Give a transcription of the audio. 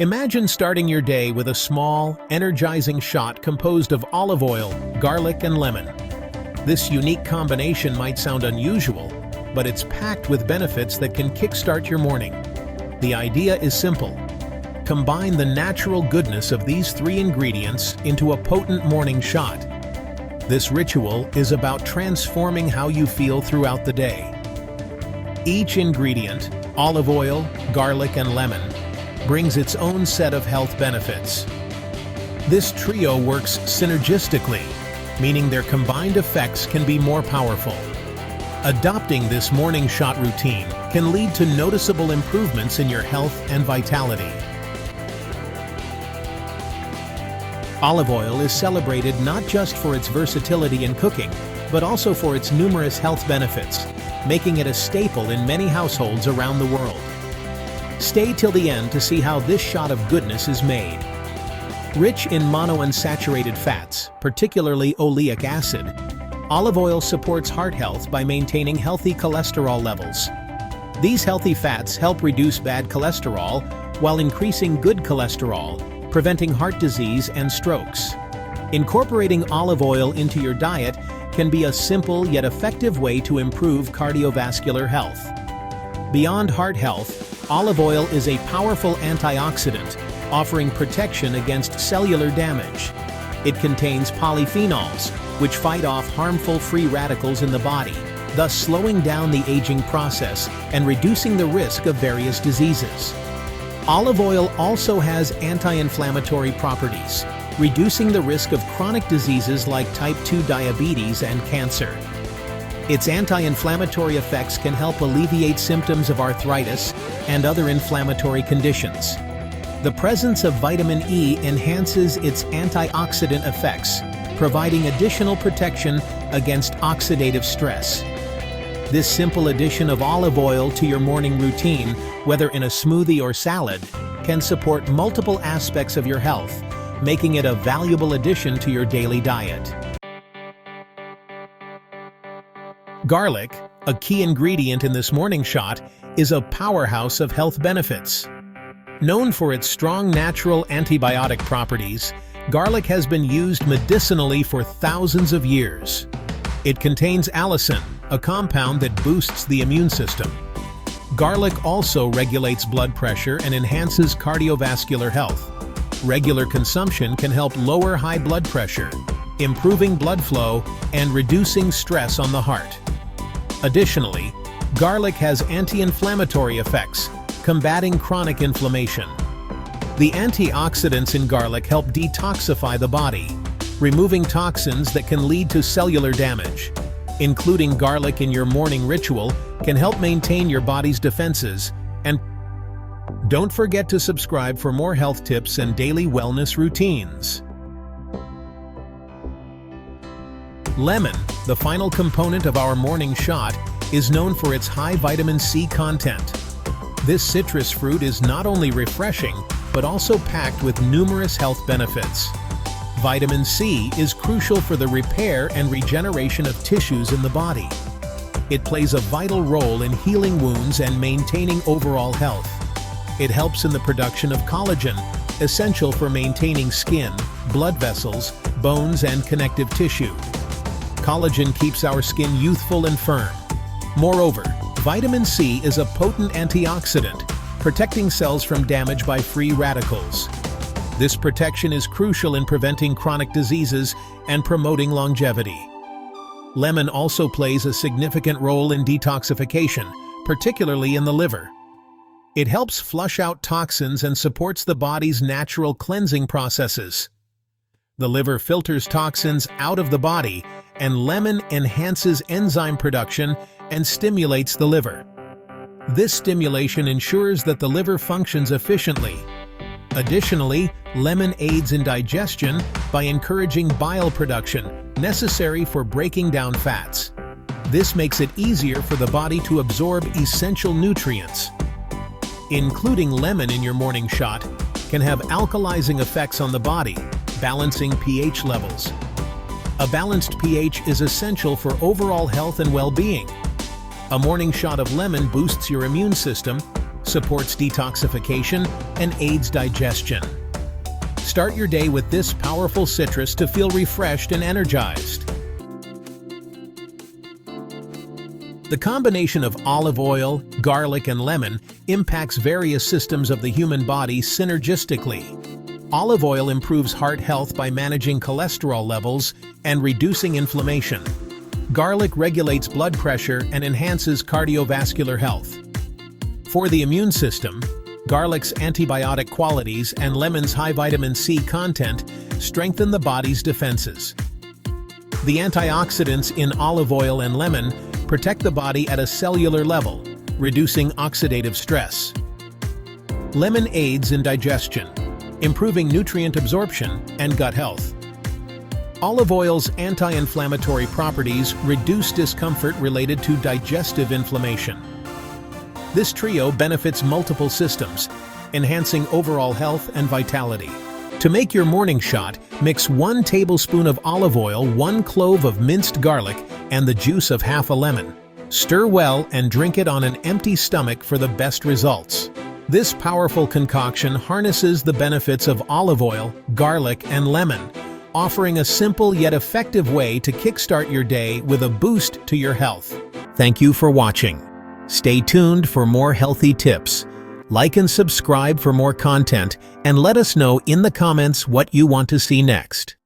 Imagine starting your day with a small, energizing shot composed of olive oil, garlic, and lemon. This unique combination might sound unusual, but it's packed with benefits that can kickstart your morning. The idea is simple. Combine the natural goodness of these three ingredients into a potent morning shot. This ritual is about transforming how you feel throughout the day. Each ingredient, olive oil, garlic, and lemon, brings its own set of health benefits. This trio works synergistically, meaning their combined effects can be more powerful. Adopting this morning shot routine can lead to noticeable improvements in your health and vitality. Olive oil is celebrated not just for its versatility in cooking, but also for its numerous health benefits, making it a staple in many households around the world. Stay till the end to see how this shot of goodness is made. Rich in monounsaturated fats, particularly oleic acid, olive oil supports heart health by maintaining healthy cholesterol levels. These healthy fats help reduce bad cholesterol while increasing good cholesterol, preventing heart disease and strokes. Incorporating olive oil into your diet can be a simple yet effective way to improve cardiovascular health. Beyond heart health, olive oil is a powerful antioxidant, offering protection against cellular damage. It contains polyphenols, which fight off harmful free radicals in the body, thus slowing down the aging process and reducing the risk of various diseases. Olive oil also has anti-inflammatory properties, reducing the risk of chronic diseases like type 2 diabetes and cancer. Its anti-inflammatory effects can help alleviate symptoms of arthritis and other inflammatory conditions. The presence of vitamin E enhances its antioxidant effects, providing additional protection against oxidative stress. This simple addition of olive oil to your morning routine, whether in a smoothie or salad, can support multiple aspects of your health, making it a valuable addition to your daily diet. Garlic, a key ingredient in this morning shot, is a powerhouse of health benefits. Known for its strong natural antibiotic properties, garlic has been used medicinally for thousands of years. It contains allicin, a compound that boosts the immune system. Garlic also regulates blood pressure and enhances cardiovascular health. Regular consumption can help lower high blood pressure, improving blood flow and reducing stress on the heart. Additionally, garlic has anti-inflammatory effects, combating chronic inflammation. The antioxidants in garlic help detoxify the body, removing toxins that can lead to cellular damage. Including garlic in your morning ritual can help maintain your body's defenses. And don't forget to subscribe for more health tips and daily wellness routines. Lemon, the final component of our morning shot, is known for its high vitamin C content. This citrus fruit is not only refreshing, but also packed with numerous health benefits. Vitamin C is crucial for the repair and regeneration of tissues in the body. It plays a vital role in healing wounds and maintaining overall health. It helps in the production of collagen, essential for maintaining skin, blood vessels, bones, and connective tissue. Collagen keeps our skin youthful and firm. Moreover, vitamin C is a potent antioxidant, protecting cells from damage by free radicals. This protection is crucial in preventing chronic diseases and promoting longevity. Lemon also plays a significant role in detoxification, particularly in the liver. It helps flush out toxins and supports the body's natural cleansing processes. The liver filters toxins out of the body, and lemon enhances enzyme production and stimulates the liver. This stimulation ensures that the liver functions efficiently. Additionally, lemon aids in digestion by encouraging bile production, necessary for breaking down fats. This makes it easier for the body to absorb essential nutrients. Including lemon in your morning shot can have alkalizing effects on the body, balancing pH levels. A balanced pH is essential for overall health and well-being. A morning shot of lemon boosts your immune system, supports detoxification, and aids digestion. Start your day with this powerful citrus to feel refreshed and energized. The combination of olive oil, garlic, and lemon impacts various systems of the human body synergistically. Olive oil improves heart health by managing cholesterol levels and reducing inflammation. Garlic regulates blood pressure and enhances cardiovascular health. For the immune system, garlic's antibiotic qualities and lemon's high vitamin C content strengthen the body's defenses. The antioxidants in olive oil and lemon protect the body at a cellular level, reducing oxidative stress. Lemon aids in digestion, improving nutrient absorption and gut health. Olive oil's anti-inflammatory properties reduce discomfort related to digestive inflammation. This trio benefits multiple systems, enhancing overall health and vitality. To make your morning shot, mix 1 tablespoon of olive oil, 1 clove of minced garlic, and the juice of half a lemon. Stir well and drink it on an empty stomach for the best results. This powerful concoction harnesses the benefits of olive oil, garlic, and lemon, offering a simple yet effective way to kickstart your day with a boost to your health. Thank you for watching. Stay tuned for more healthy tips. Like and subscribe for more content, and let us know in the comments what you want to see next.